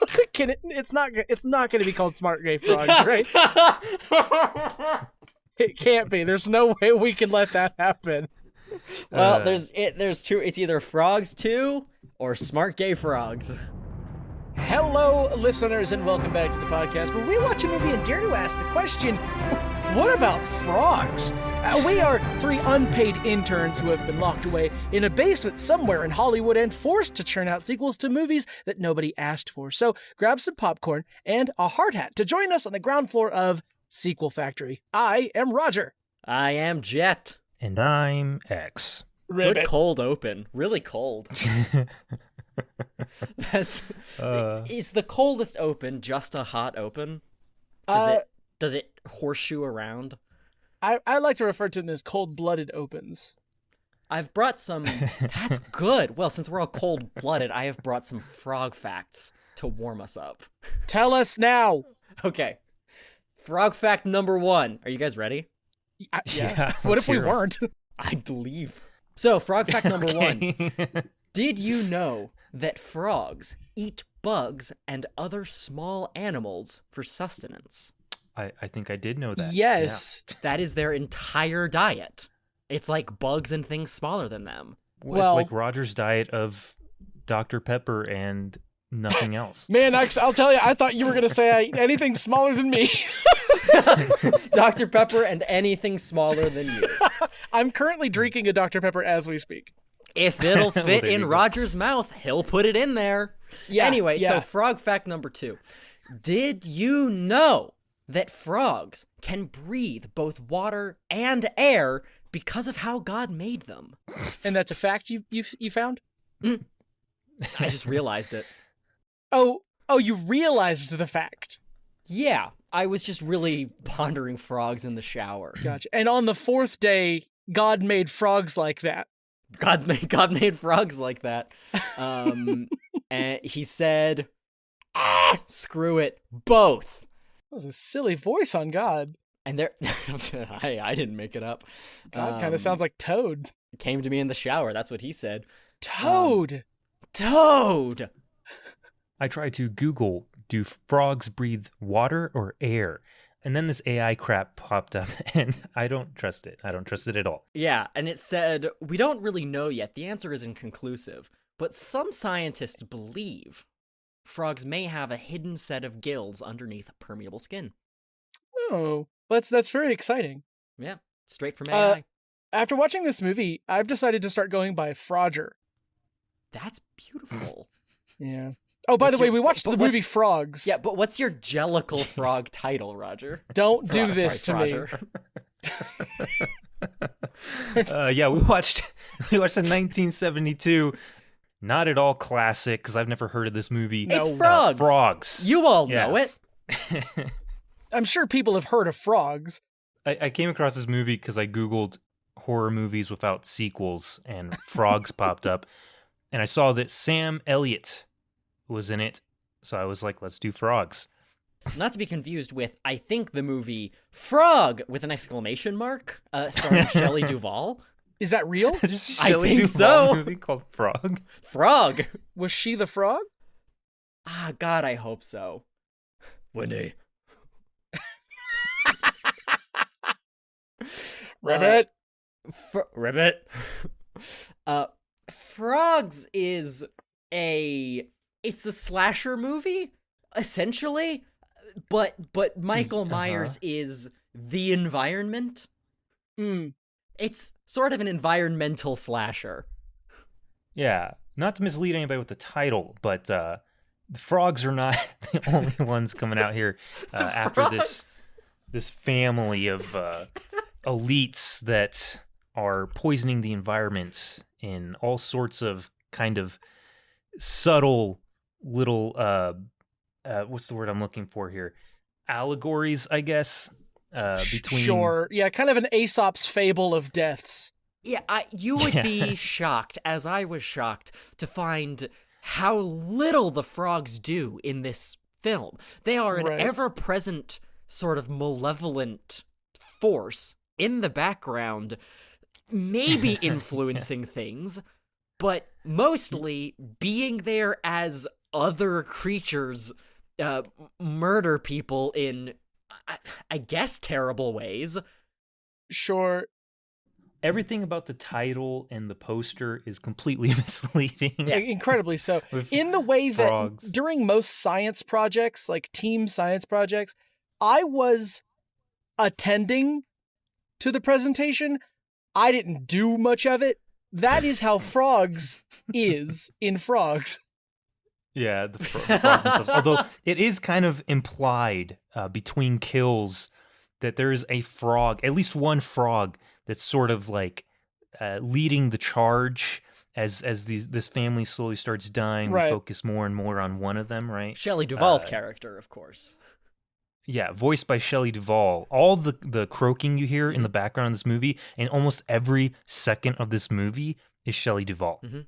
It's not going to be called smart gay frogs, right? It can't be. There's no way we can let that happen. Well, there's two. It's either Frogs 2 or Smart Gay Frogs. Hello, listeners, and welcome back to the podcast where we watch a movie and dare to ask the question, what about frogs? We are three unpaid interns who have been locked away in a basement somewhere in Hollywood and forced to churn out sequels to movies that nobody asked for. So grab some popcorn and a hard hat to join us on the ground floor of Sequel Factory. I am Roger. I am Jett. And I'm X. Ribbit. Good cold open. Really cold. Is the coldest open just a hot open? Does it horseshoe around? I like to refer to them as cold-blooded opens. I've brought some... That's good. Well, since we're all cold-blooded, I have brought some frog facts to warm us up. Tell us now. Okay. Frog fact number 1. Are you guys ready? Yeah. What if we weren't? I believe. So, frog fact number 1. Did you know that frogs eat bugs and other small animals for sustenance? I think I did know that. Yes. Yeah. That is their entire diet. It's like bugs and things smaller than them. Well, it's like Roger's diet of Dr. Pepper and nothing else. Man, I'll tell you, I thought you were going to say I eat anything smaller than me. Dr. Pepper and anything smaller than you. I'm currently drinking a Dr. Pepper as we speak. If it'll fit in Roger's mouth, he'll put it in there. Yeah. Anyway, so frog fact number 2. Did you know that frogs can breathe both water and air because of how God made them? And that's a fact you found? Mm. I just realized it. Oh, you realized the fact. Yeah, I was just really pondering frogs in the shower. Gotcha. And on the 4th day, God made frogs like that. God made frogs like that. And he said, screw it, both. That was a silly voice on God. And there, I didn't make it up. God kind of sounds like Toad. Came to me in the shower. That's what he said. Toad. Toad. I tried to Google, do frogs breathe water or air? And then this AI crap popped up, and I don't trust it. I don't trust it at all. Yeah, and it said, we don't really know yet. The answer is inconclusive. But some scientists believe frogs may have a hidden set of gills underneath permeable skin. Oh, that's very exciting. Yeah, straight from AI. After watching this movie, I've decided to start going by Froger. That's beautiful. Yeah. Oh, by the way, we watched the movie Frogs. Yeah, but what's your Jellicle frog title, Roger? Don't do this to me. Yeah, we watched the 1972, not at all classic, because I've never heard of this movie. It's Frogs. Frogs. You all know it. I'm sure people have heard of Frogs. I came across this movie because I Googled horror movies without sequels, and Frogs popped up. And I saw that Sam Elliott was in it, so I was like, let's do Frogs. Not to be confused with, I think, the movie Frog with an exclamation mark, starring Shelley Duvall. Is that real? I think so. Movie called Frog. Frog. Was she the frog? Ah, God, I hope so. Wendy. Ribbit. Ribbit. Frogs is it's a slasher movie, essentially, but Michael Myers is the environment. It's sort of an environmental slasher. Yeah, not to mislead anybody with the title, but the frogs are not the only ones coming out here after this family of elites that are poisoning the environment in all sorts of kind of subtle little what's the word I'm looking for here? Allegories, I guess. Between Sure. Yeah, kind of an Aesop's fable of deaths. Yeah, you would be shocked, as I was shocked, to find how little the frogs do in this film. They are an ever-present sort of malevolent force in the background, maybe influencing things, but mostly being there as other creatures murder people in, I guess, terrible ways. Sure. Everything about the title and the poster is completely misleading. Yeah. Incredibly so. In the way that frogs. During most science projects, like team science projects, I was attending to the presentation. I didn't do much of it. That is how frogs is in Frogs. Yeah, the frogs themselves. Although it is kind of implied between kills that there is a frog, at least one frog, that's sort of like leading the charge as this family slowly starts dying. Right. We focus more and more on one of them, right? Shelley Duvall's character, of course. Yeah, voiced by Shelley Duvall. All the croaking you hear in the background of this movie, and almost every second of this movie is Shelley Duvall. Mm-hmm.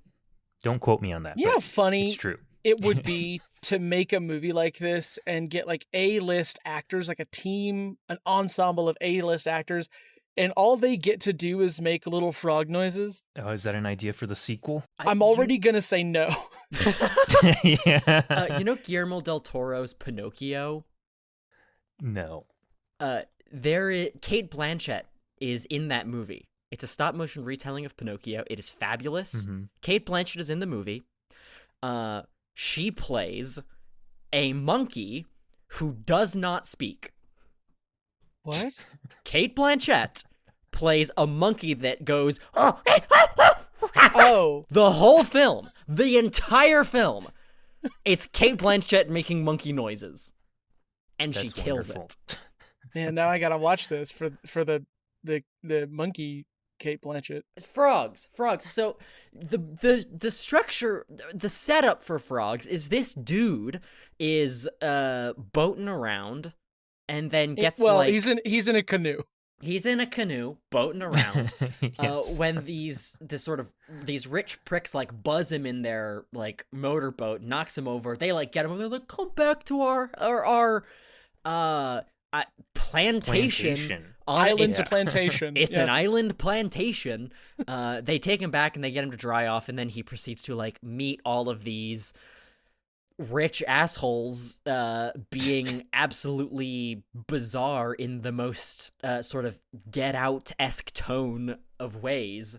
Don't quote me on that. You know how funny it's true. It would be to make a movie like this and get like A-list actors, like a team, an ensemble of A-list actors, and all they get to do is make little frog noises. Oh, is that an idea for the sequel? I'm already gonna say no. Yeah. You know Guillermo del Toro's Pinocchio? No. Kate Blanchett is in that movie. It's a stop-motion retelling of Pinocchio. It is fabulous. Mm-hmm. Kate Blanchett is in the movie. She plays a monkey who does not speak. What? Kate Blanchett plays a monkey that goes, Oh. the whole film, the entire film. It's Kate Blanchett making monkey noises. And That's she kills wonderful. it. Man, now I gotta watch this for the monkey Kate Blanchett. Frogs. So the structure, the setup for Frogs is this dude is boating around and then gets he's in a canoe. He's in a canoe boating around. Yes. When these rich pricks like buzz him in their like motorboat, knocks him over. They like get him. They're like, come back to our plantation. Island's a plantation. It's an island plantation. They take him back and they get him to dry off, and then he proceeds to like meet all of these rich assholes being absolutely bizarre in the most sort of Get Out-esque tone of ways.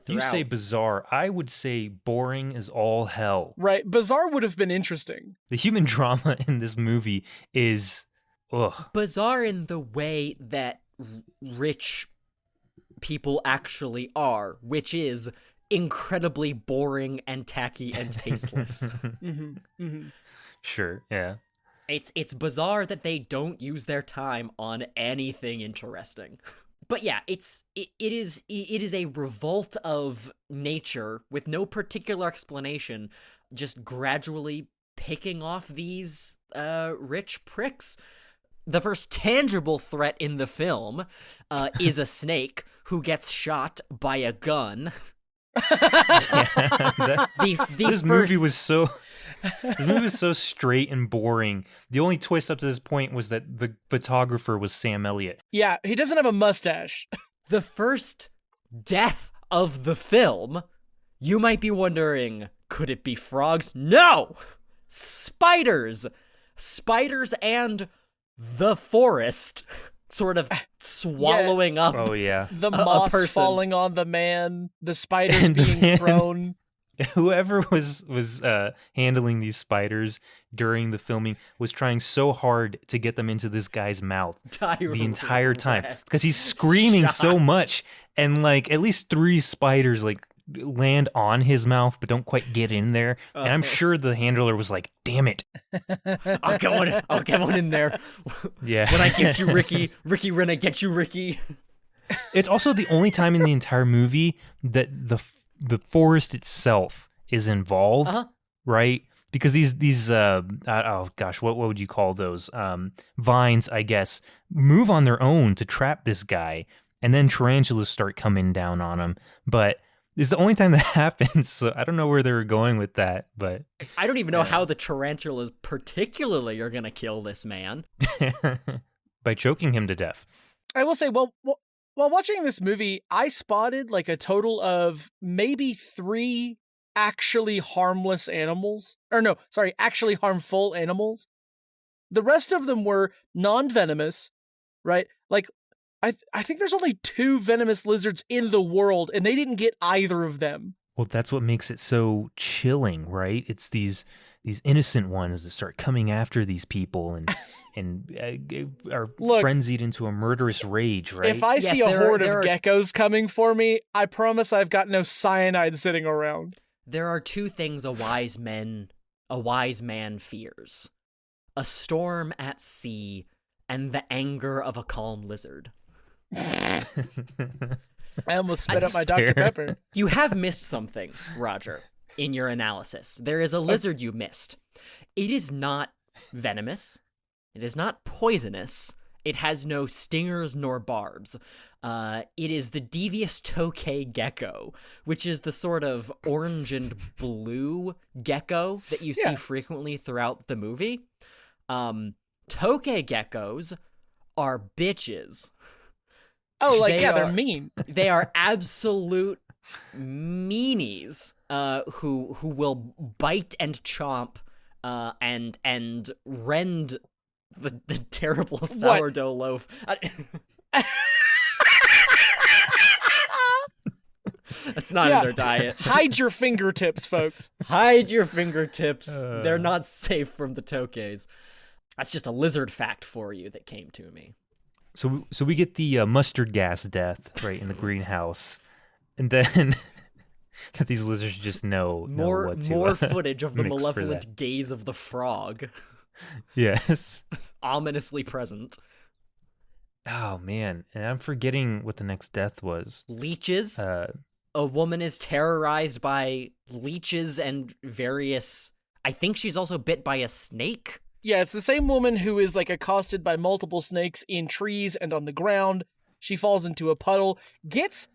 You say bizarre. I would say boring as all hell. Right. Bizarre would have been interesting. The human drama in this movie is bizarre in the way that rich people actually are, which is incredibly boring and tacky and tasteless. Mm-hmm. Mm-hmm. Sure, yeah. It's bizarre that they don't use their time on anything interesting. But yeah, it is a revolt of nature with no particular explanation, just gradually picking off these rich pricks. The first tangible threat in the film is a snake who gets shot by a gun. This movie was so straight and boring. The only twist up to this point was that the photographer was Sam Elliott. Yeah, he doesn't have a mustache. The first death of the film, you might be wondering, could it be frogs? No! Spiders and the forest sort of swallowing up. Oh yeah. The moss falling on the man, the spiders being thrown. Whoever was handling these spiders during the filming was trying so hard to get them into this guy's mouth the entire time because he's screaming so much, and like at least 3 spiders like land on his mouth but don't quite get in there. And I'm sure the handler was like, damn it. I'll get one in there. Yeah. When I get you, Ricky, when I get you, Ricky. It's also the only time in the entire movie that the forest itself is involved, right? Because these what would you call those? Vines, I guess, move on their own to trap this guy, and then tarantulas start coming down on him. But it's the only time that happens, so I don't know where they were going with that. But I don't even know how the tarantulas particularly are going to kill this man. By choking him to death. I will say, well, while watching this movie, I spotted like a total of maybe 3 actually harmless animals. Or no, sorry, actually harmful animals. The rest of them were non-venomous, right? Like, I think there's only 2 venomous lizards in the world, and they didn't get either of them. Well, that's what makes it so chilling, right? It's these innocent ones that start coming after these people and are frenzied into a murderous rage, right? If I see a horde of geckos coming for me, I promise I've got no cyanide sitting around. There are 2 things a wise man fears: a storm at sea and the anger of a calm lizard. I almost spit up my Dr. Pepper. You have missed something, Roger, in your analysis. There is a lizard you missed. It is not venomous. It is not poisonous. It has no stingers nor barbs. It is the devious tokay gecko, which is the sort of orange and blue gecko that you see frequently throughout the movie. Tokay geckos are bitches. Oh, like, they're mean. They are absolute meanies who will bite and chomp and rend the terrible sourdough loaf. That's not in their diet. Hide your fingertips, folks. Hide your fingertips. They're not safe from the tokays. That's just a lizard fact for you that came to me. So we get the mustard gas death right in the greenhouse, and then that these lizards just know what to more footage of the malevolent gaze of the frog. Yes, ominously present. Oh man, and I'm forgetting what the next death was. Leeches. A woman is terrorized by leeches and various. I think she's also bit by a snake. Yeah, it's the same woman who is, like, accosted by multiple snakes in trees and on the ground. She falls into a puddle, gets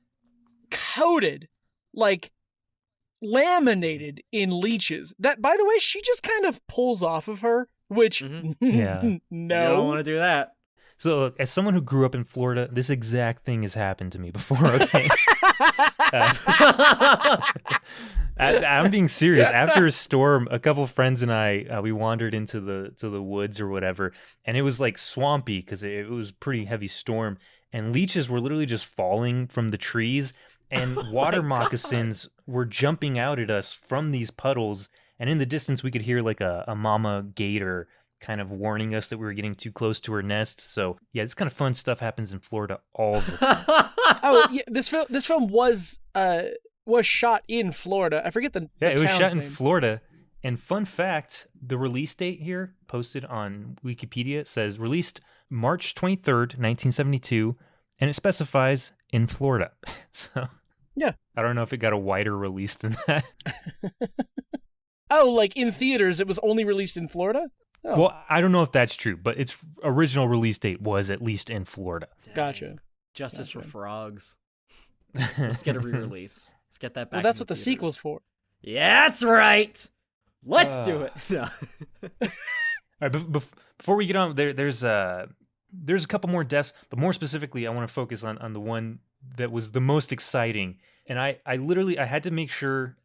coated, like, laminated in leeches. That, by the way, she just kind of pulls off of her, which, no. You don't want to do that. So, look, as someone who grew up in Florida, this exact thing has happened to me before, okay? I'm being serious. After a storm, a couple of friends and I, we wandered into the woods or whatever, and it was like swampy because it was a pretty heavy storm, and leeches were literally just falling from the trees, and water moccasins were jumping out at us from these puddles, and in the distance we could hear like a mama gator kind of warning us that we were getting too close to her nest. So yeah, this kind of fun stuff happens in Florida all the time. Oh yeah, this film was shot in Florida. I forget the it was shot name. in Florida. And fun fact, the release date here posted on Wikipedia says released March 23rd, 1972, and it specifies in Florida. So yeah, I don't know if it got a wider release than that. Oh, like in theaters, it was only released in Florida? Oh. Well, I don't know if that's true, but its original release date was at least in Florida. Dang. Gotcha. Justice for frogs. Let's get a re-release. Let's get that back. Well, that's what the theaters. sequel's for. Yeah, that's right. Let's do it. No. All right, before we get on, there's a couple more deaths, but more specifically, I want to focus on the one that was the most exciting. And I had to make sure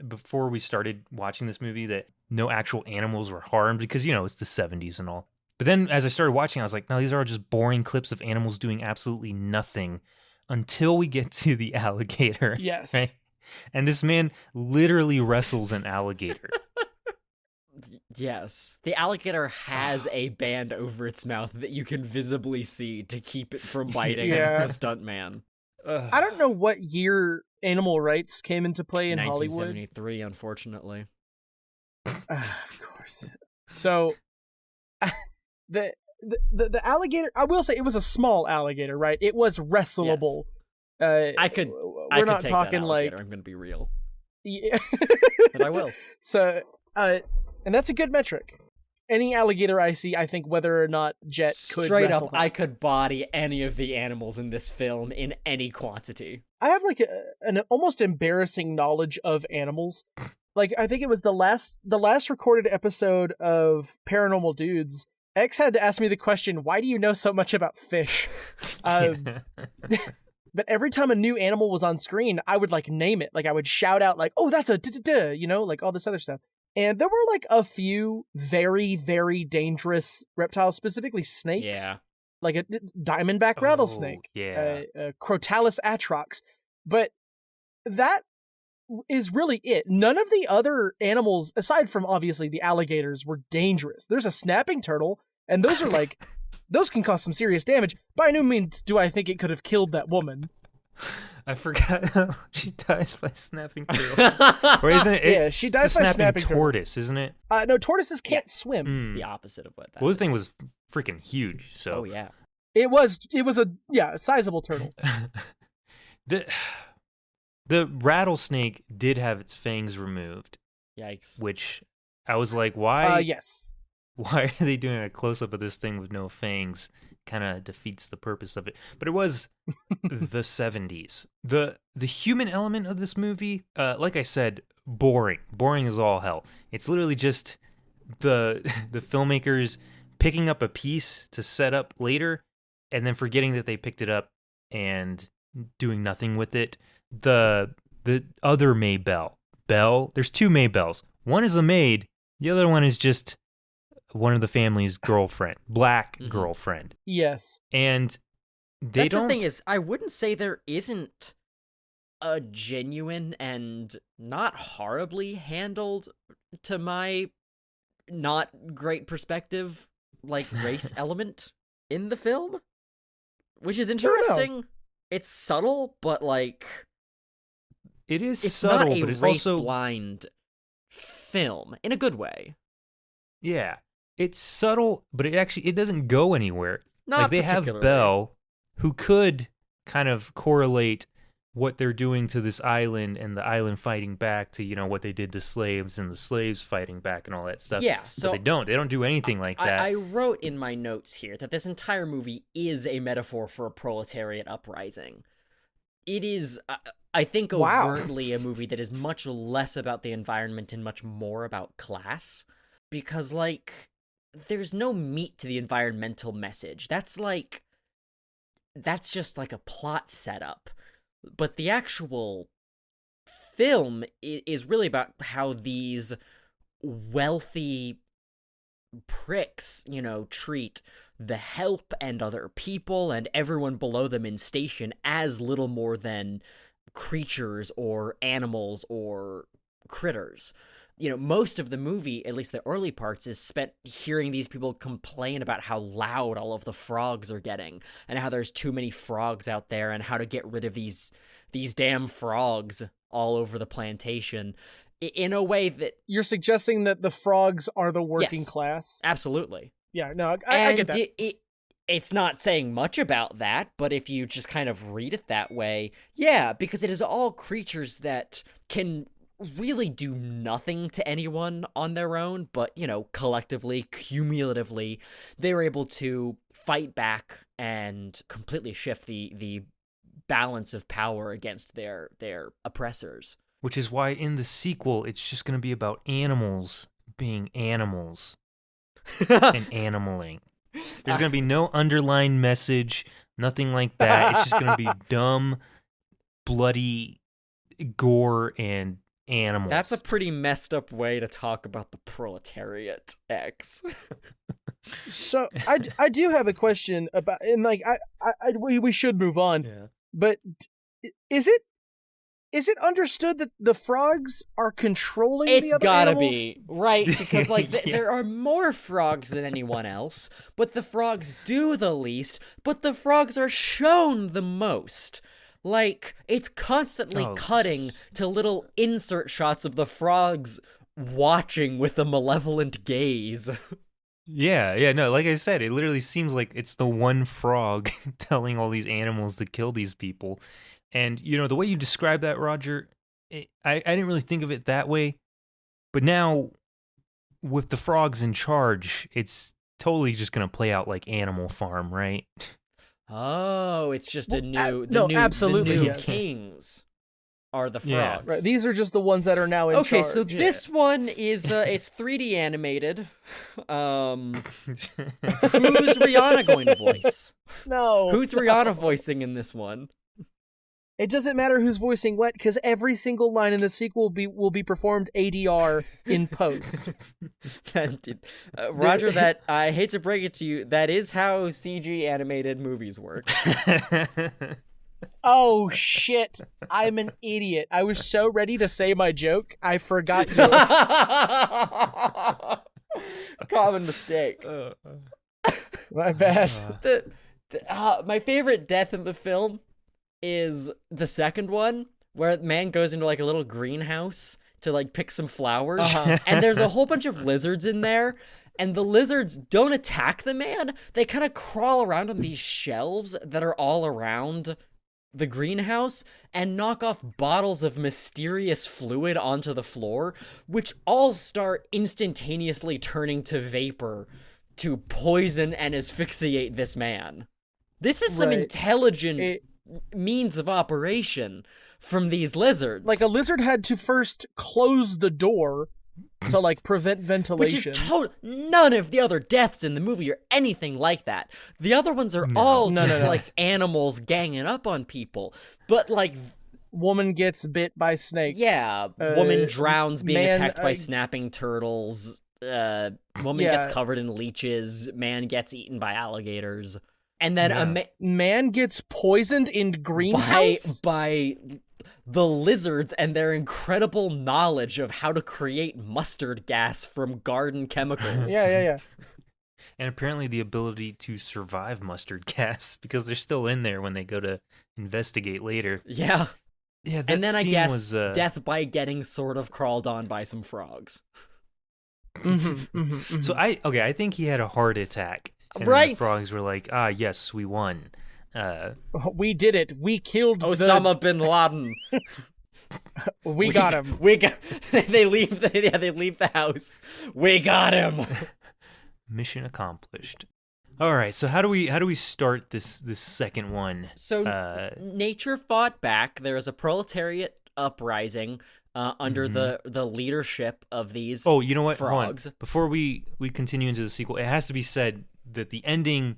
before we started watching this movie that no actual animals were harmed because, it's the 70s and all. But then as I started watching, I was like, no, these are all just boring clips of animals doing absolutely nothing until we get to the alligator. Yes. Right? And this man literally wrestles an alligator. Yes. The alligator has a band over its mouth that you can visibly see to keep it from biting the stunt man. I don't know what year animal rights came into play in Hollywood. 1973, unfortunately. Of course. So, the alligator, I will say it was a small alligator, right? It was wrestleable. Yes. I could not take talking that like... I'm going to be real. Yeah. But I will. So, and that's a good metric. Any alligator I see, I think whether or not Jett could Straight wrestle up, them. I could body any of the animals in this film in any quantity. I have like an almost embarrassing knowledge of animals. Like, I think it was the last recorded episode of Paranormal Dudes. X had to ask me the question, why do you know so much about fish? But every time a new animal was on screen, I would like name it. Like I would shout out like, oh, that's a da-da-da, you know, like all this other stuff. And there were like a few very, very dangerous reptiles, specifically snakes. Yeah. Like a diamondback rattlesnake. Yeah. Crotalus atrox. But that is really it. None of the other animals, aside from obviously the alligators, were dangerous. There's a snapping turtle, and those are like, those can cause some serious damage. By no means do I think it could have killed that woman. I forgot how she dies by snapping turtle. Or isn't it? Yeah, she dies by snapping tortoise, isn't it? No, tortoises can't swim. The opposite of what that Well, this is. thing was freaking huge. So. Oh, yeah. It was a sizable turtle. The rattlesnake did have its fangs removed. Yikes. Which I was like, why? Yes. Why are they doing a close-up of this thing with no fangs? Kind of defeats the purpose of it. But it was the 70s. The human element of this movie, like I said, boring. Boring as all hell. It's literally just the filmmakers picking up a piece to set up later and then forgetting that they picked it up and doing nothing with it. The other Maybelle. There's two Maybelles. One is a maid. The other one is just one of the family's girlfriend, black girlfriend. Yes. And they That's don't. The thing is, I wouldn't say there isn't a genuine and not horribly handled, to my not great perspective, like race element in the film, which is interesting. It's subtle, but like It is it's subtle, not a but it's race also blind film in a good way. Yeah, it's subtle, but it doesn't go anywhere. Not like they have particularly. Belle, who could kind of correlate what they're doing to this island and the island fighting back to, you know, what they did to slaves and the slaves fighting back and all that stuff. Yeah, so but they don't do anything like that. I wrote in my notes here that this entire movie is a metaphor for a proletariat uprising. It is, I think, overtly a movie that is much less about the environment and much more about class. Because, like, there's no meat to the environmental message. That's just like a plot setup. But the actual film is really about how these wealthy pricks, you know, treat the help and other people and everyone below them in station as little more than creatures or animals or critters. You know, most of the movie, at least the early parts, is spent hearing these people complain about how loud all of the frogs are getting and how there's too many frogs out there and how to get rid of these damn frogs all over the plantation in a way that... You're suggesting that the frogs are the working class? Absolutely. Yeah, no, I get that. It's not saying much about that, but if you just kind of read it that way, yeah, because it is all creatures that can really do nothing to anyone on their own, but, you know, collectively, cumulatively, they're able to fight back and completely shift the balance of power against their oppressors. Which is why in the sequel, it's just going to be about animals being animals and animaling. There's going to be no underlying message, nothing like that. It's just going to be dumb, bloody gore and animals. That's a pretty messed up way to talk about the proletariat, X. So I do have a question about, and like we should move on. Yeah. But is it understood that the frogs are controlling the other gotta animals? be, right? Because, like, there are more frogs than anyone else, but the frogs do the least, but the frogs are shown the most. Like, it's constantly cutting to little insert shots of the frogs watching with a malevolent gaze. Yeah, no, like I said, it literally seems like it's the one frog telling all these animals to kill these people. And, you know, the way you describe that, Roger, I didn't really think of it that way. But now, with the frogs in charge, it's totally just going to play out like Animal Farm, right? Oh, it's just absolutely, the new yes. kings are the frogs. Yeah, right. These are just the ones that are now in charge. Okay, so this one is it's 3D animated. Who's Rihanna going to voice? No. Who's Rihanna voicing in this one? It doesn't matter who's voicing what, because every single line in the sequel will be performed ADR in post. Roger, that I hate to break it to you, that is how CG animated movies work. Oh, shit. I'm an idiot. I was so ready to say my joke, I forgot yours. Common mistake. My bad. My favorite death in the film is the second one, where man goes into like a little greenhouse to like pick some flowers, and there's a whole bunch of lizards in there, and the lizards don't attack the man. They kind of crawl around on these shelves that are all around the greenhouse and knock off bottles of mysterious fluid onto the floor, which all start instantaneously turning to vapor to poison and asphyxiate this man. This is some intelligent means of operation from these lizards. Like, a lizard had to first close the door to, like, prevent ventilation. Which is none of the other deaths in the movie are anything like that. The other ones are all just like animals ganging up on people. But, like, woman gets bit by snake. Yeah, woman drowns being attacked by snapping turtles. Woman gets covered in leeches. Man gets eaten by alligators. And then a man gets poisoned in greenhouse by the lizards and their incredible knowledge of how to create mustard gas from garden chemicals. Yeah. And apparently the ability to survive mustard gas, because they're still in there when they go to investigate later. Yeah. Yeah. And then I guess death by getting sort of crawled on by some frogs. So I think he had a heart attack. And the frogs were like, yes, we won. We did it. We killed Osama bin Laden. we got him. They leave the house. We got him. Mission accomplished. All right, so how do we start this second one? So nature fought back. There was a proletariat uprising under the leadership of these Oh, you know what? frogs. Hold on. Before we continue into the sequel, it has to be said that the ending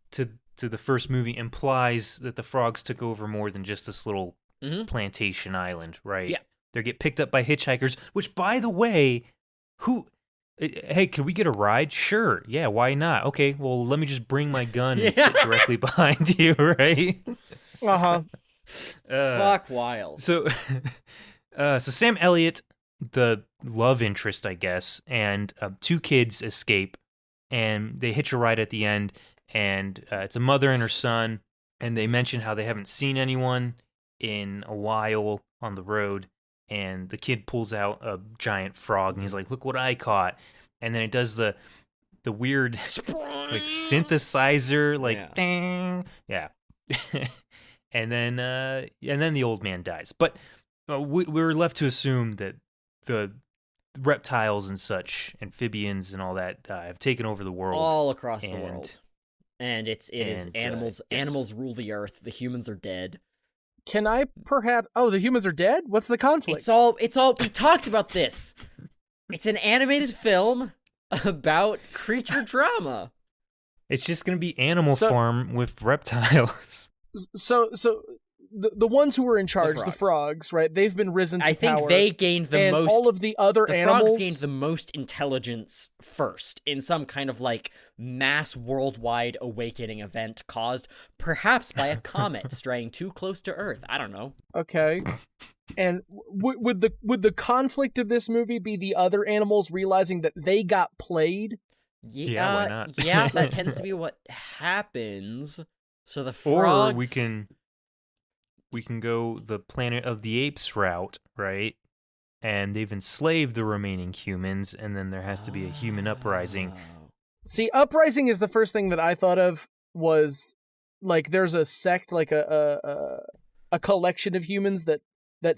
to the first movie implies that the frogs took over more than just this little plantation island, right? Yeah. They get picked up by hitchhikers, which, by the way, hey, can we get a ride? Sure. Yeah, why not? Okay, well, let me just bring my gun and sit directly behind you, right? Fuck wild. So Sam Elliott, the love interest, I guess, and two kids escape, and they hitch a ride at the end, and it's a mother and her son, and they mention how they haven't seen anyone in a while on the road, and the kid pulls out a giant frog, and he's like, look what I caught, and then it does the weird like synthesizer, like ding, yeah. and then the old man dies, but we're left to assume that the reptiles and such, amphibians and all that, have taken over the world. All across the world. And it is animals. Animals rule the earth. The humans are dead. Can I perhaps... Oh, the humans are dead? What's the conflict? It's all... We talked about this. It's an animated film about creature drama. It's just going to be Animal Farm with reptiles. So the ones who were in charge, the frogs, right? They've been risen to power. I think they gained the most. All of the other animals. The frogs gained the most intelligence first in some kind of like mass worldwide awakening event caused perhaps by a comet straying too close to Earth. I don't know. Okay. And would the conflict of this movie be the other animals realizing that they got played? Yeah, why not? Yeah, that tends to be what happens. So the frogs... Or we can go the Planet of the Apes route, right? And they've enslaved the remaining humans, and then there has to be a human uprising. See, uprising is the first thing that I thought of, was like there's a sect, like a collection of humans that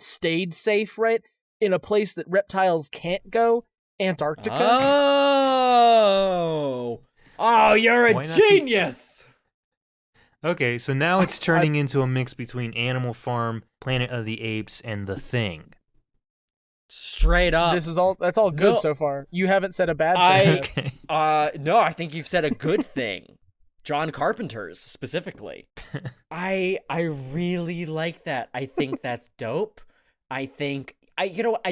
stayed safe, right? In a place that reptiles can't go, Antarctica. Oh, you're a genius! Okay, so now it's turning into a mix between Animal Farm, Planet of the Apes, and The Thing. Straight up. That's all good so far. You haven't said a bad thing. No, I think you've said a good thing. John Carpenter's specifically. I really like that. I think that's dope. I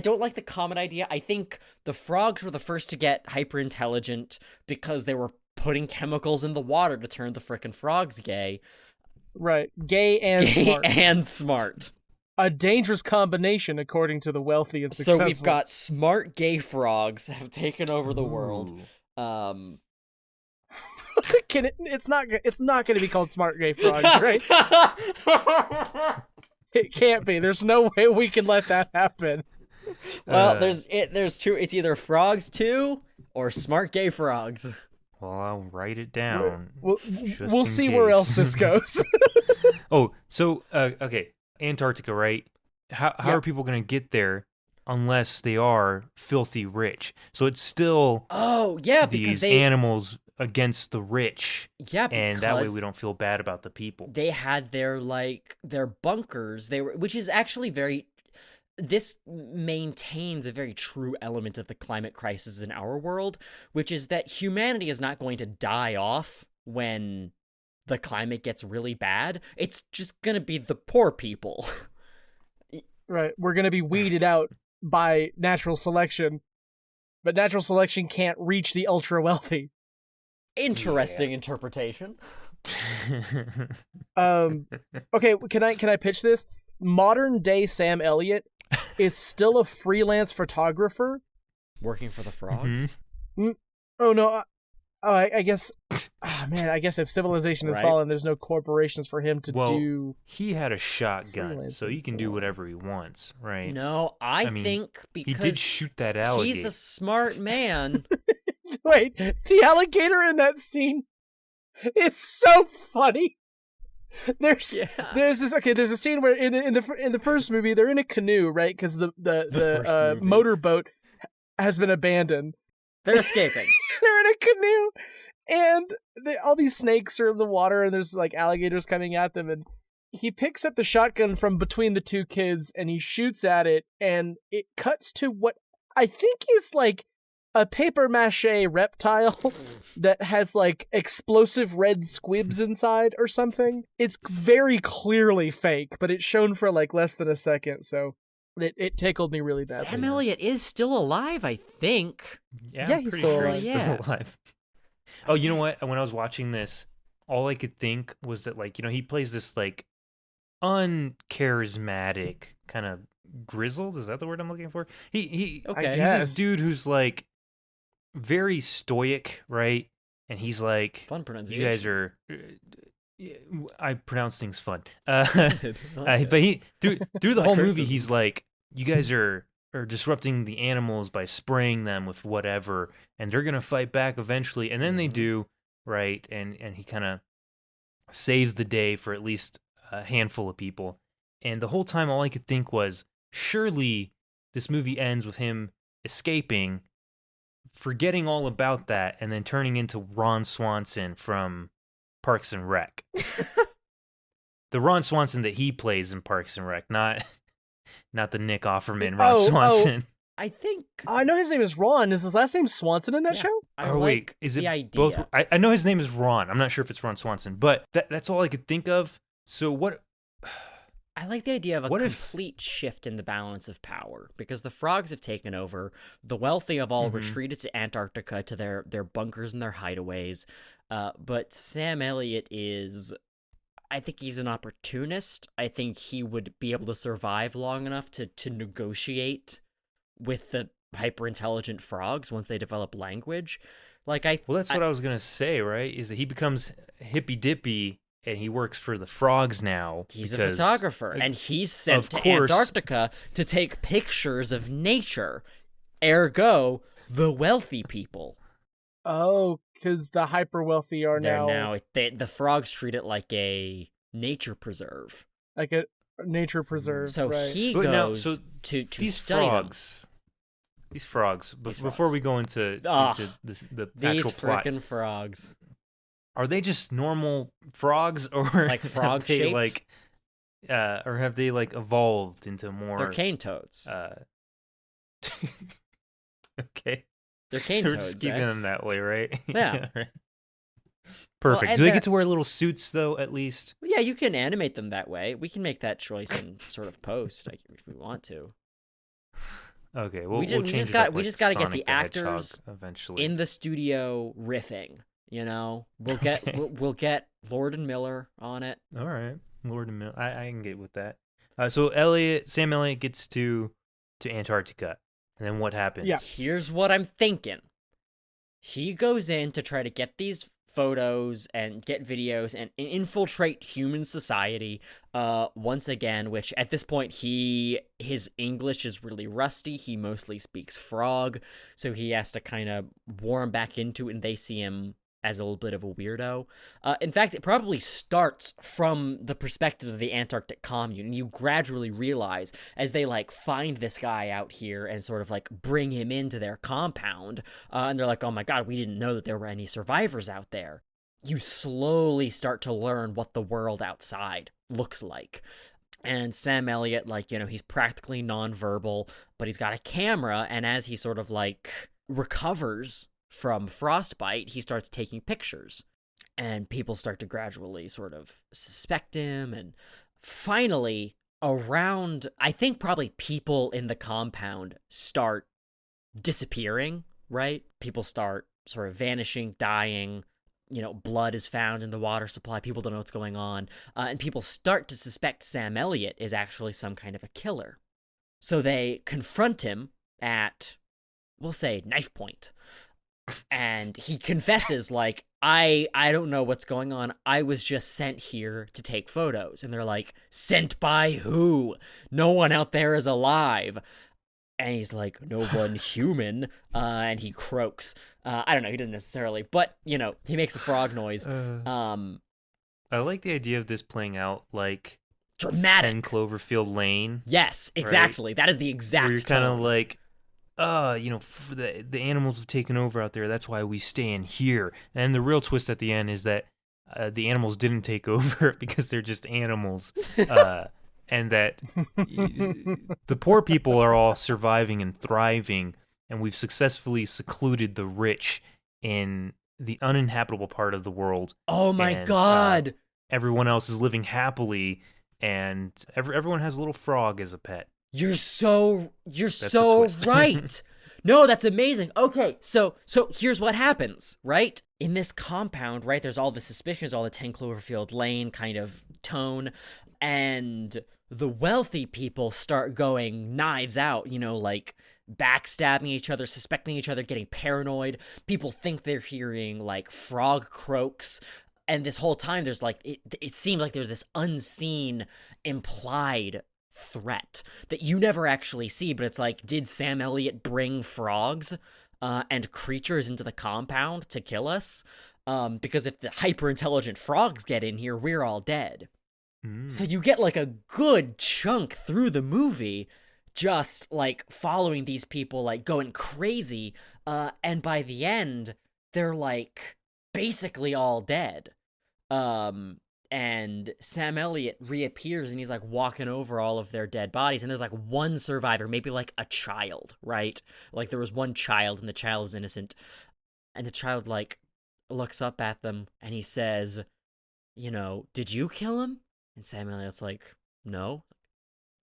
don't like the common idea. I think the frogs were the first to get hyper intelligent because they were putting chemicals in the water to turn the frickin' frogs gay. Right. Gay and smart. And smart. A dangerous combination, according to the wealthy and successful. So we've got smart gay frogs have taken over the world. It's not going to be called smart gay frogs, right? It can't be. There's no way we can let that happen. Well, there's two. It's either frogs 2 or smart gay frogs. Well, I'll write it down. We'll see where else this goes. Oh, so okay, Antarctica, right? How are people going to get there unless they are filthy rich? So it's still these animals against the rich. Yeah, and that way we don't feel bad about the people. They had their bunkers. Which is actually this maintains a very true element of the climate crisis in our world, which is that humanity is not going to die off when the climate gets really bad. It's just going to be the poor people. Right. We're going to be weeded out by natural selection, but natural selection can't reach the ultra wealthy. Interesting interpretation. Okay, can I pitch this? Modern day Sam Elliott is still a freelance photographer working for the frogs. Mm-hmm. Oh no. I guess I guess if civilization has fallen, there's no corporations for him to do. He had a shotgun, so he can do whatever he wants, right? No, I think because he did shoot that alligator. He's a smart man. Wait, the alligator in that scene is so funny. There's a scene where in the first movie they're in a canoe, right? Because the motorboat has been abandoned. They're escaping. They're in a canoe, and all these snakes are in the water, and there's like alligators coming at them, and he picks up the shotgun from between the two kids, and he shoots at it, and it cuts to what I think is like a paper mache reptile that has like explosive red squibs inside or something. It's very clearly fake, but it's shown for like less than a second, so it tickled me really badly. Sam Elliott is still alive, I think. Yeah, he's still alive. Still alive. Oh, you know what? When I was watching this, all I could think was that, like, he plays this like uncharismatic kind of grizzled. Is that the word I'm looking for? He's this dude who's like very stoic, right? And he's like, fun pronunciation. You guys are. I pronounce things fun. But he through the whole movie, he's like, you guys are disrupting the animals by spraying them with whatever, and they're gonna fight back eventually, and then they do, right? And he kind of saves the day for at least a handful of people. And the whole time, all I could think was, surely this movie ends with him escaping, forgetting all about that, and then turning into Ron Swanson from Parks and Rec. The Ron Swanson that he plays in Parks and Rec, not the Nick Offerman Ron Swanson. I think I know his name is Ron. Is his last name Swanson in that show? Wait, is it both? I know his name is Ron. I'm not sure if it's Ron Swanson, but that's all I could think of. So what? I like the idea of a complete shift in the balance of power, because the frogs have taken over. The wealthy have all retreated to Antarctica to their bunkers and their hideaways. But Sam Elliott I think he's an opportunist. I think he would be able to survive long enough to negotiate with the hyper-intelligent frogs once they develop language. Well, that's what I was going to say, right? Is that he becomes hippy-dippy and he works for the frogs now. He's a photographer, and he's sent to Antarctica to take pictures of nature. Ergo, the wealthy people. Oh, because the hyper wealthy are now the frogs treat it like a nature preserve. Like a nature preserve. So right. he goes to these study frogs. them. These frogs. Before we go into the actual plot, these frickin' frogs. Are they just normal frogs, or like frog shaped? Like, or have they like evolved into more? They're cane toads. Okay. They're cane We're toads. just keeping them that way, right? Yeah. Right. Perfect. Well, Do they get to wear little suits though? At least. Yeah, you can animate them that way. We can make that choice in sort of post, like, if we want to. Okay, well, we we'll change it up we like just got to get Sonic the Hedgehog actors eventually. in the studio riffing. We'll get we'll get Lord and Miller on it. All right, Lord and Miller. I can get with that. So Sam Elliott gets to Antarctica, and then what happens? Yeah. Here's what I'm thinking. He goes in to try to get these photos and get videos and infiltrate human society once again, which at this point his English is really rusty. He mostly speaks frog, so he has to kind of warm back into it, and they see him as a little bit of a weirdo. In fact, it probably starts from the perspective of the Antarctic commune, and you gradually realize as they like find this guy out here and sort of like bring him into their compound, and they're like, oh my god, we didn't know that there were any survivors out there. You slowly start to learn what the world outside looks like. And Sam Elliott, like, he's practically nonverbal, but he's got a camera, and as he sort of like recovers from frostbite, he starts taking pictures, and people start to gradually sort of suspect him. And finally, around, I think probably people in the compound start disappearing, right? People start sort of vanishing, dying. Blood is found in the water supply. People don't know what's going on. And people start to suspect Sam Elliott is actually some kind of a killer. So they confront him at, we'll say, knife point. And he confesses, like, I don't know what's going on. I was just sent here to take photos. And they're like, sent by who? No one out there is alive. And he's like, no one human. And he croaks. I don't know, he doesn't necessarily. But, he makes a frog noise. I like the idea of this playing out like dramatic 10 Cloverfield Lane. Yes, exactly. Right? That is the exact Where you're kind of tone. like, the animals have taken over out there. That's why we stay in here. And the real twist at the end is that the animals didn't take over because they're just animals. And that the poor people are all surviving and thriving, and we've successfully secluded the rich in the uninhabitable part of the world. Oh my god! Everyone else is living happily, and everyone has a little frog as a pet. You're so right. No, that's amazing. Okay, so here's what happens, right? In this compound, right, there's all the suspicions, all the 10 Cloverfield Lane kind of tone, and the wealthy people start going knives out, like backstabbing each other, suspecting each other, getting paranoid. People think they're hearing like frog croaks. And this whole time there's like, it seems like there's this unseen implied threat that you never actually see, but it's like, did Sam Elliott bring frogs and creatures into the compound to kill us? Because if the hyper-intelligent frogs get in here, we're all dead. So you get like a good chunk through the movie just like following these people like going crazy, and by the end they're like basically all dead. And Sam Elliott reappears and he's like walking over all of their dead bodies, and there's like one survivor, maybe like a child, right? Like there was one child and the child is innocent, and the child like looks up at them and he says, did you kill him? And Sam Elliott's like, no.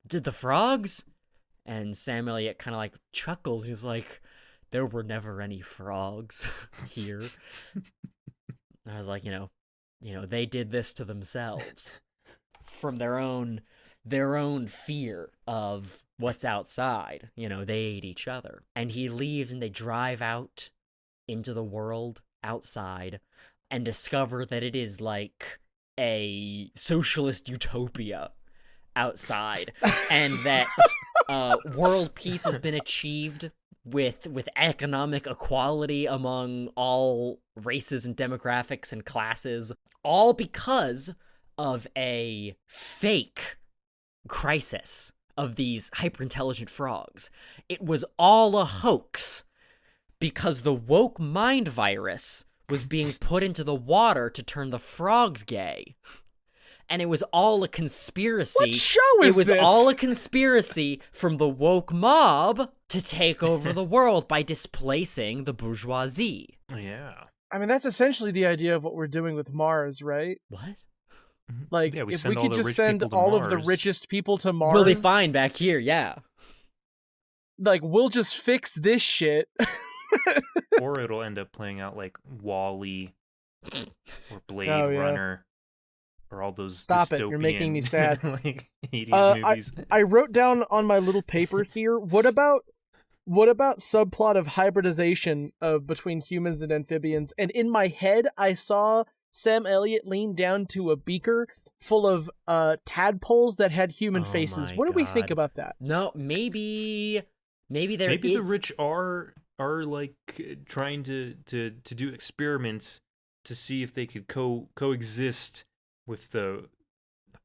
Did the frogs? And Sam Elliott kind of like chuckles. He's like, there were never any frogs here. I was like, they did this to themselves from their own fear of what's outside. They ate each other. And he leaves and they drive out into the world outside and discover that it is like a socialist utopia outside, and that world peace has been achieved with economic equality among all races and demographics and classes, all because of a fake crisis of these hyper-intelligent frogs. It was all a hoax because the woke mind virus was being put into the water to turn the frogs gay. And it was all a conspiracy. What show is this? It was all a conspiracy from the woke mob to take over the world by displacing the bourgeoisie. Yeah. I mean, that's essentially the idea of what we're doing with Mars, right? What? Like, Yeah, if we could just rich send people to all of the Mars. richest people to Mars, We'll be fine back here, yeah. Like, we'll just fix this shit. Or it'll end up playing out like Wall-E or Blade Oh, yeah. Runner or all those Stop dystopian, it, you're making me sad. like 80s movies. I wrote down on my little paper here, what about subplot of hybridization between humans and amphibians? And in my head, I saw Sam Elliott lean down to a beaker full of tadpoles that had human faces. What do we think about that? No, maybe Maybe the rich are like trying to do experiments to see if they could coexist with the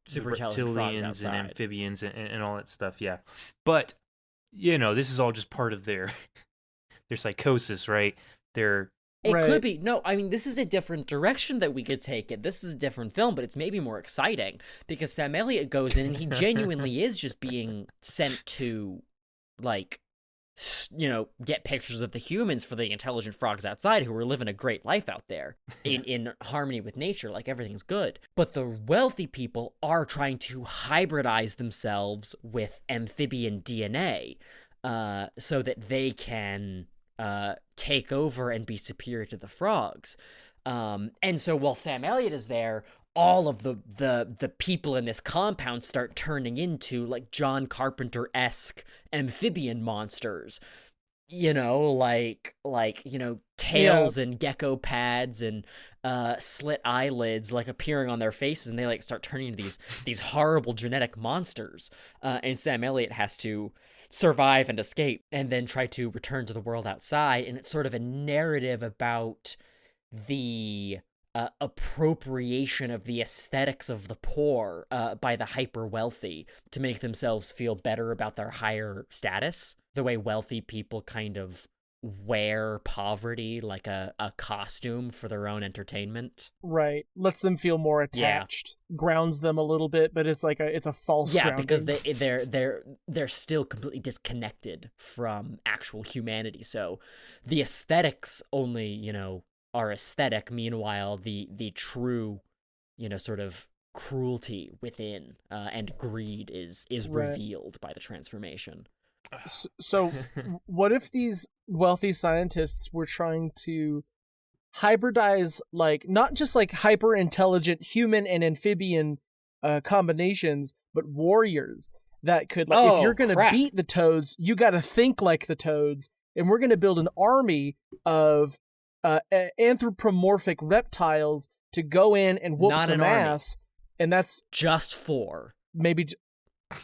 super intelligent frogs reptilians outside. and amphibians and all that stuff. Yeah, but this is all just part of their psychosis, right? It could be. No, I mean, this is a different direction that we could take it. This is a different film, but it's maybe more exciting because Sam Elliott goes in and he genuinely is just being sent to, like, get pictures of the humans for the intelligent frogs outside who are living a great life out there in harmony with nature, like everything's good. But the wealthy people are trying to hybridize themselves with amphibian DNA so that they can take over and be superior to the frogs. And so while Sam Elliott is there, all of the people in this compound start turning into like John Carpenter-esque amphibian monsters. Like tails and gecko pads and slit eyelids like appearing on their faces, and they like start turning into these horrible genetic monsters. And Sam Elliott has to survive and escape and then try to return to the world outside, and it's sort of a narrative about the appropriation of the aesthetics of the poor by the hyper wealthy to make themselves feel better about their higher status, the way wealthy people kind of wear poverty like a costume for their own entertainment. Right. Lets them feel more attached. Yeah. Grounds them a little bit, but it's a false grounding. Because they're still completely disconnected from actual humanity. So the aesthetics only, are aesthetic. Meanwhile, the true, sort of cruelty within and greed is revealed by the transformation. So what if these wealthy scientists were trying to hybridize, like, not just like hyper intelligent human and amphibian combinations, but warriors that could, like, if you're gonna beat the toads, you gotta think like the toads, and we're gonna build an army of anthropomorphic reptiles to go in and whoop some ass, and that's just 4. Maybe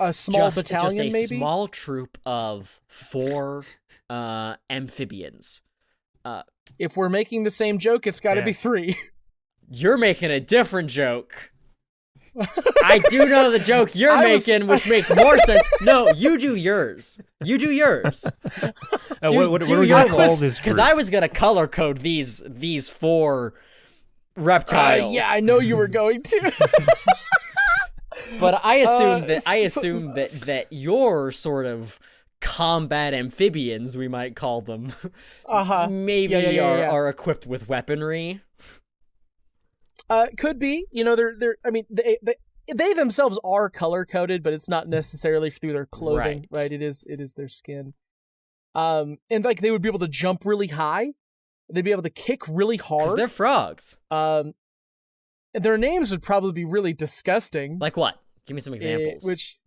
a small battalion, just a maybe small troop of 4 amphibians. If we're making the same joke, it's got to be 3. You're making a different joke. I do know the joke you're making, which makes more sense. No, you do yours. You do yours. What do we call this group? Because I was gonna color code these 4 reptiles. Yeah, I know you were going to. But I assume that your sort of combat amphibians, we might call them, maybe are equipped with weaponry. Could be. They're. I mean, they themselves are color coded, but it's not necessarily through their clothing, right? It is their skin. And like they would be able to jump really high. They'd be able to kick really hard. 'Cause they're frogs. Their names would probably be really disgusting. Like what? Give me some examples. Which,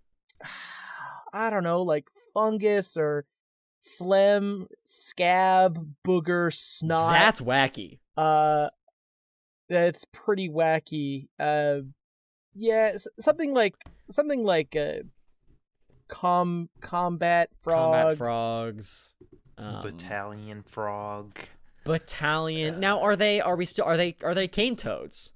I don't know, like fungus or phlegm, scab, booger, snot. That's wacky. That's pretty wacky. Something like combat frog. Combat frogs. Battalion frog. Battalion. Now, are they cane toads?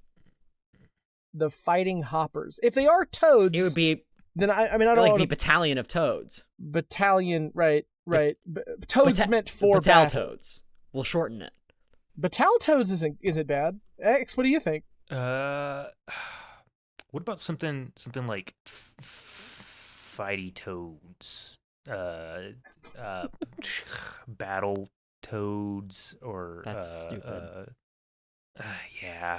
The fighting hoppers. If they are toads, it would be. Then I don't like want be battalion of toads. Battalion, right. Toads meant for Batal toads. We'll shorten it. Batal toads isn't bad. X, what do you think? What about something like fighty toads? Battle toads, or that's stupid. Yeah.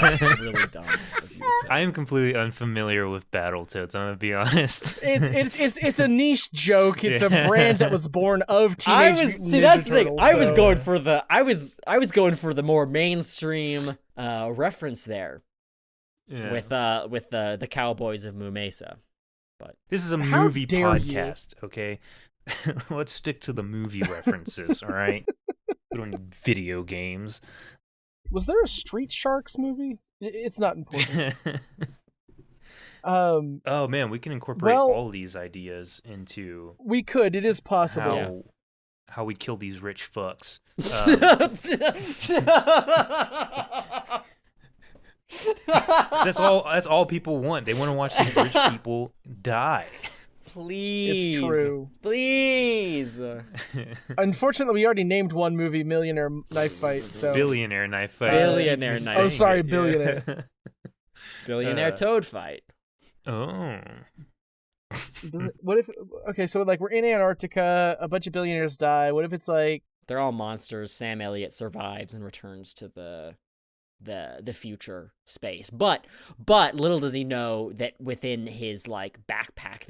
That's really dumb of you to say. I am completely unfamiliar with Battletoads, I'm gonna be honest. It's a niche joke. It's a brand that was born of Teenage Mutant Ninja that's the thing. Turtles, I was so- going for the I was going for the more mainstream reference there Yeah. with the Cowboys of Moo Mesa. But This is a How movie dare you. podcast, okay? Let's stick to the movie references, all right? We don't need video games. Was there a Street Sharks movie? It's not important. Oh man, we can incorporate Well- all these ideas into We could. It is possible. how we kill these rich fucks. That's all people want. They want to watch these rich people die. Please. It's true. Please. Unfortunately, we already named one movie, Millionaire Knife Fight. So Billionaire knife fight. Billionaire You're knife saying Oh, sorry, it, yeah. billionaire. Billionaire Toad fight. Oh. What if? Okay, so like we're in Antarctica, a bunch of billionaires die. What if it's like? They're all monsters. Sam Elliott survives and returns to the future space. But little does he know that within his like backpack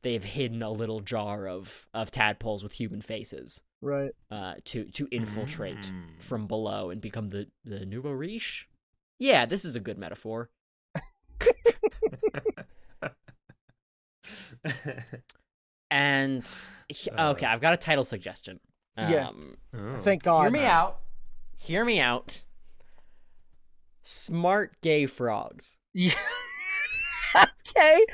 they've hidden a little jar of tadpoles with human faces. Right. To infiltrate from below and become the nouveau riche. Yeah, this is a good metaphor. And okay, I've got a title suggestion. Yeah. Oh. Thank God. Hear me out. Smart gay frogs. Yeah. Okay.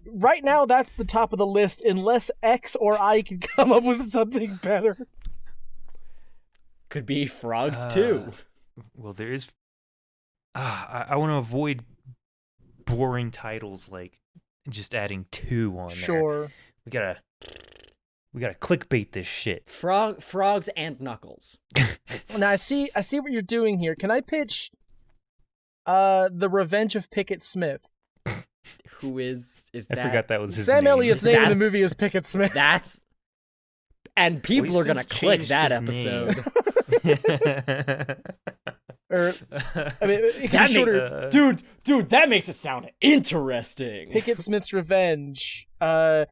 Right now that's the top of the list, unless X or I can come up with something better. Could be frogs too. Well, there is. I want to avoid boring titles like just adding 2 on there. Sure. We gotta clickbait this shit. Frogs and knuckles. Now I see what you're doing here. Can I pitch The Revenge of Pickett Smith? Who is I that? forgot that was his Sam name. Elliott's name in That- the movie is Pickett Smith. That's and people Well, are gonna he's click changed that his episode. Or I mean, it can That be shorter. Dude, that makes it sound interesting. Pickett Smith's Revenge. A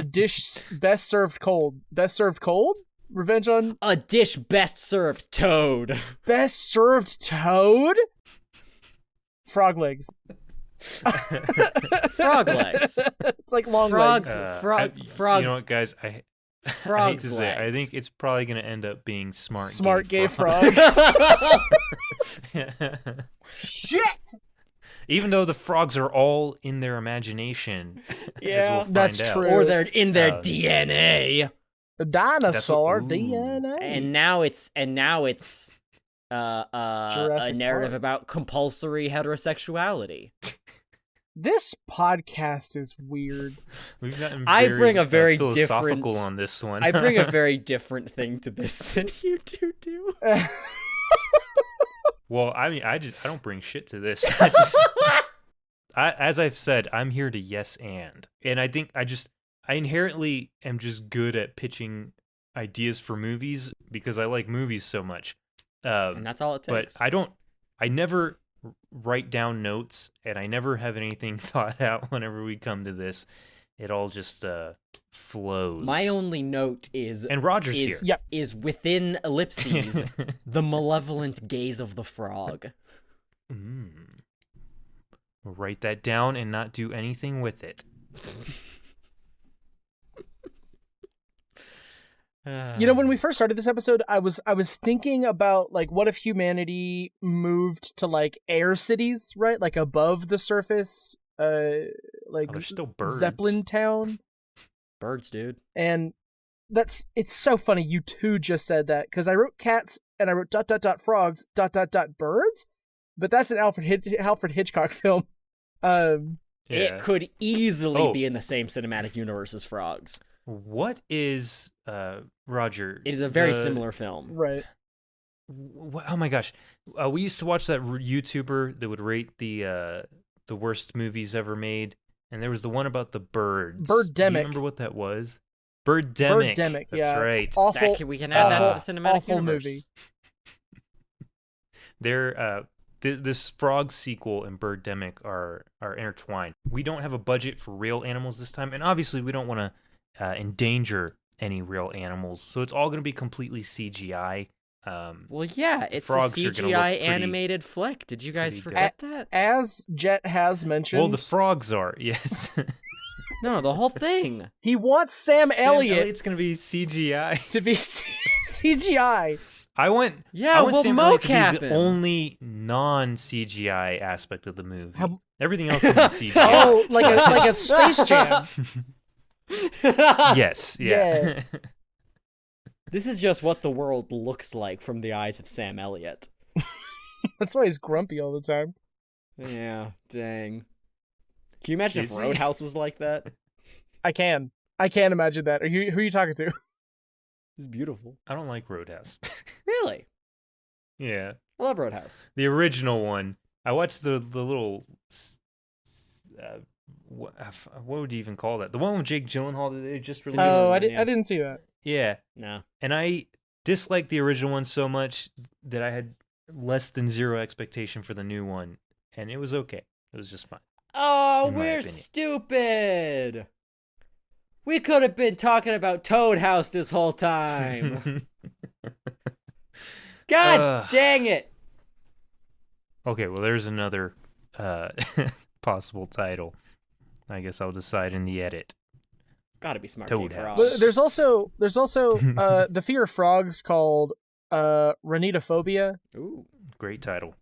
dish best served cold. Best served cold? Revenge on A dish best served toad. best served toad? Frog legs. Frog legs. It's like long Frogs. legs. Frogs. You know what, guys? I hate Frogs to say it. I legs. think it's probably going to end up being Smart gay frog. frog. Shit! Even though the frogs are all in their imagination. Yeah, as we'll find that's out. true. Or they're in their DNA. A dinosaur Ooh. DNA. And now it's a Jurassic narrative Park. about compulsory heterosexuality. This podcast is weird. We've gotten I bring a very philosophical different- on this one. I bring a very different thing to this than you two do. Well, I mean, I don't bring shit to this. As I've said, I'm here to yes and I think I inherently am just good at pitching ideas for movies because I like movies so much. And that's all it takes. But I never write down notes, and I never have anything thought out whenever we come to this. It all just flows. My only note is And Roger's here. Yep. is within ellipses the malevolent gaze of the frog. We'll write that down and not do anything with it. You know, when we first started this episode, I was thinking about like what if humanity moved to like air cities, right? Like above the surface, like There's still birds. Zeppelin Town. Birds, dude. And it's so funny you two just said that because I wrote cats and I wrote ... frogs ... birds, but that's an Alfred Hitchcock film. Yeah. It could easily Oh. be in the same cinematic universe as frogs. What is Roger? It is a very similar film. Right. Oh my gosh, we used to watch that YouTuber that would rate the worst movies ever made, and there was the one about the birds. Do you Birdemic. remember what that was? Birdemic. Birdemic, That's yeah. right. Awful. We can add that to the cinematic awful universe. movie. This frog sequel and Birdemic are intertwined. We don't have a budget for real animals this time, and obviously we don't want to endanger any real animals, so it's all going to be completely CGI. Well, yeah, it's a CGI animated flick. Did you guys forget that? As Jett has mentioned. Well, the frogs are, yes. No, the whole thing. He wants Sam Elliott. It's going to be CGI. To be CGI. I want Well, Sam Elliott to be mocap the him. only non-CGI aspect of the movie. Everything else can be CGI. Oh, like a Space Jam. Yes, yeah. This is just what the world looks like from the eyes of Sam Elliott. That's why he's grumpy all the time. Yeah, dang. Can you imagine if Roadhouse was like that? I can imagine that. Who are you talking to? It's beautiful. I don't like Roadhouse. Really? Yeah. I love Roadhouse. The original one. I watched the little... what would you even call that? The one with Jake Gyllenhaal that they just released? Oh, I didn't see that. Yeah. No. And I disliked the original one so much that I had less than zero expectation for the new one. And it was okay. It was just fine. Oh, we're stupid. We could have been talking about Toad House this whole time. God dang it. Okay, well, there's another possible title. I guess I'll decide in the edit. It's got to be Smart Toad Gay House. Frogs. But there's also the fear of frogs called Ranitophobia. Ooh. Great title.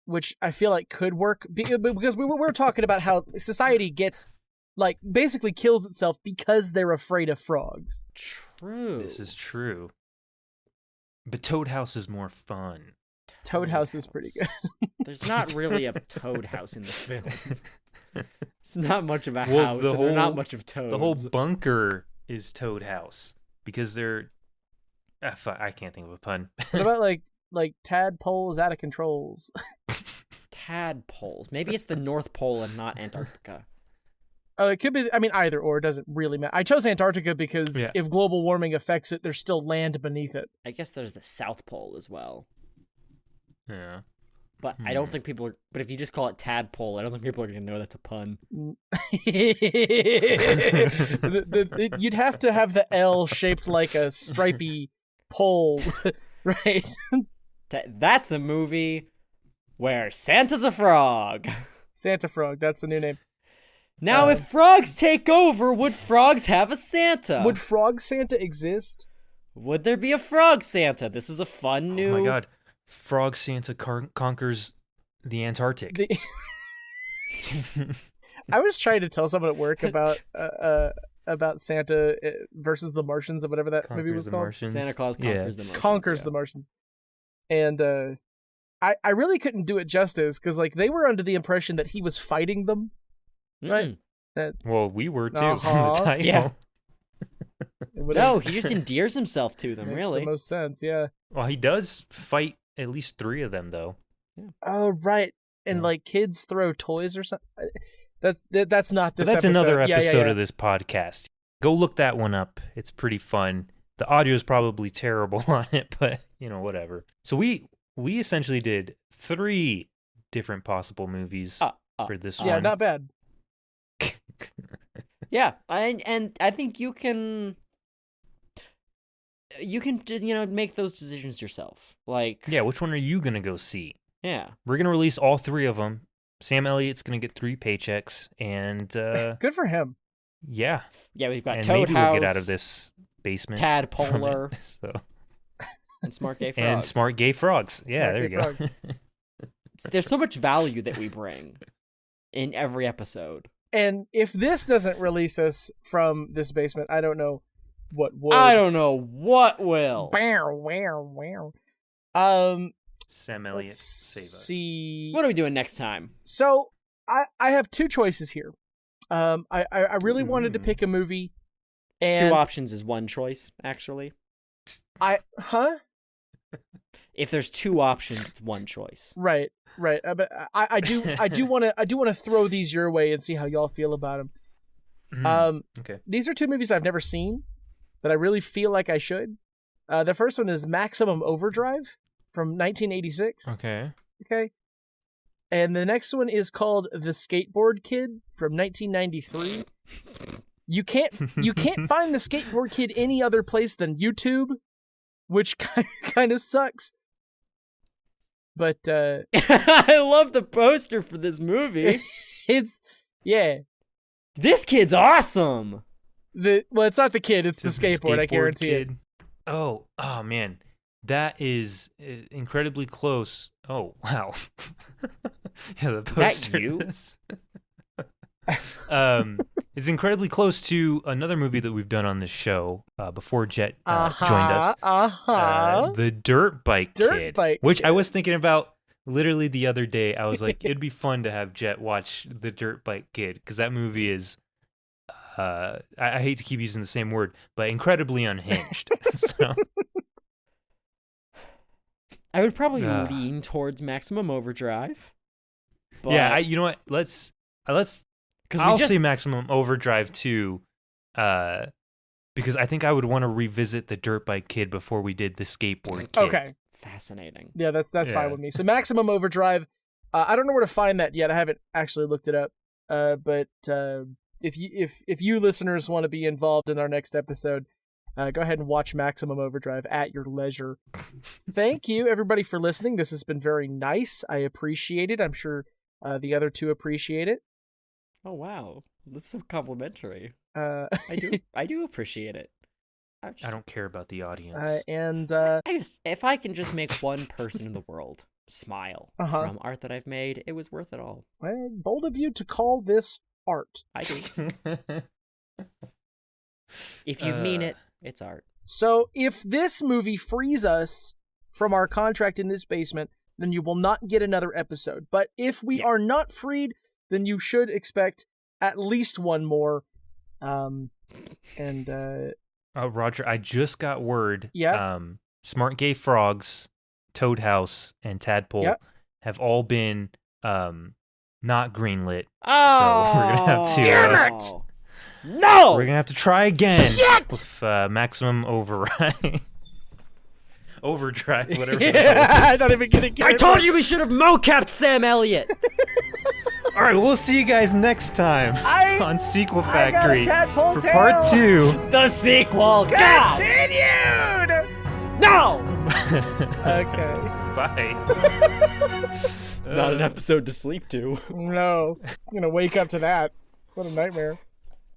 Which I feel like could work because we're talking about how society gets basically kills itself because they're afraid of frogs. True. This is true. But Toad House is more fun. Toad House is pretty good. There's not really a Toad House in the film. It's not much of a house, and they're not much of toads. The whole bunker is Toad House because they're... I can't think of a pun. What about like tadpoles out of controls? Tadpoles. Maybe it's the North Pole and not Antarctica. Oh, it could be. I mean, either or. It doesn't really matter. I chose Antarctica because if global warming affects it, there's still land beneath it. I guess there's the South Pole as well. Yeah. But I don't think people are... But if you just call it tadpole, I don't think people are going to know that's a pun. You'd have to have the L shaped like a stripy pole, right? That's a movie where Santa's a frog. Santa Frog, that's the new name. Now, if frogs take over, would frogs have a Santa? Would Frog Santa exist? Would there be a Frog Santa? This is a fun new... Oh my god. Frog Santa conquers the Antarctic. I was trying to tell someone at work about Santa versus the Martians or whatever that movie was called. Martians. Santa Claus conquers the Martians. Conquers the Martians. And I really couldn't do it justice because they were under the impression that he was fighting them. Right? Well, we were too from the title. Yeah. No, he just endears himself to them, Makes really. the most sense, yeah. Well, he does fight at least 3 of them, though. Yeah. Oh, right. And kids throw toys or something. That's not this. But that's episode. another episode yeah. of this podcast. Go look that one up. It's pretty fun. The audio is probably terrible on it, but whatever. So we essentially did 3 different possible movies for this one. Yeah, not bad. Yeah, and I think you can make those decisions yourself. Yeah, which one are you gonna go see? Yeah, we're gonna release all 3 of them. Sam Elliott's gonna get 3 paychecks, and good for him. Yeah, we've got and Toad maybe House, we'll get out of this basement. Tadpolar, and Smart Gay Frogs. And Smart Gay Frogs. Yeah, there you go. There's so much value that we bring in every episode. And if this doesn't release us from this basement, I don't know what would. I don't know what will. Sam Elliott, save us. See. What are we doing next time? So I have 2 choices here. I really wanted to pick a movie. And 2 options is 1 choice, actually. If there's 2 options, it's 1 choice. Right. But I do want to throw these your way and see how y'all feel about them. Okay. These are 2 movies I've never seen, but I really feel like I should. The first one is Maximum Overdrive. from 1986. Okay. Okay. And the next one is called The Skateboard Kid from 1993. You can't find The Skateboard Kid any other place than YouTube, which kind of sucks. But I love the poster for this movie. It's This kid's awesome. It's not the kid, it's the This is skateboard, I guarantee kid. it. Oh man. That is incredibly close. Oh, wow. Yeah, the poster. Is that you? It's incredibly close to another movie that we've done on this show before Jett joined us. The Dirt Bike Kid. Which I was thinking about literally the other day. I was like, it'd be fun to have Jett watch The Dirt Bike Kid, because that movie is, I hate to keep using the same word, but incredibly unhinged. So. I would probably lean towards Maximum Overdrive. But... Yeah, you know what? I'll say Maximum Overdrive too, because I think I would want to revisit the Dirt Bike Kid before we did the Skateboard Kid. Okay. Fascinating. Yeah, that's fine with me. So Maximum Overdrive, I don't know where to find that yet. I haven't actually looked it up. But if you listeners want to be involved in our next episode, go ahead and watch Maximum Overdrive at your leisure. Thank you, everybody, for listening. This has been very nice. I appreciate it. I'm sure the other two appreciate it. Oh, wow. That's so complimentary. I do appreciate it. I don't care about the audience. If I can just make one person in the world smile from art that I've made, it was worth it all. Well, bold of you to call this art. I do. If you mean it, it's art. So if this movie frees us from our contract in this basement, then you will not get another episode. But if we are not freed, then you should expect at least one more. Roger, I just got word. Yeah. Smart Gay Frogs, Toad House, and Tadpole have all been not greenlit. Oh, so we're gonna have to, damn it! No! We're gonna have to try again Shit! with Maximum Override. Overdrive, whatever. I'm not even gonna get I told you we should have mocapped Sam Elliott! All right, we'll see you guys next time on Sequel Factory for part 2. The sequel continued. No! Okay. Bye. Not an episode to sleep to. No. I'm gonna wake up to that. What a nightmare.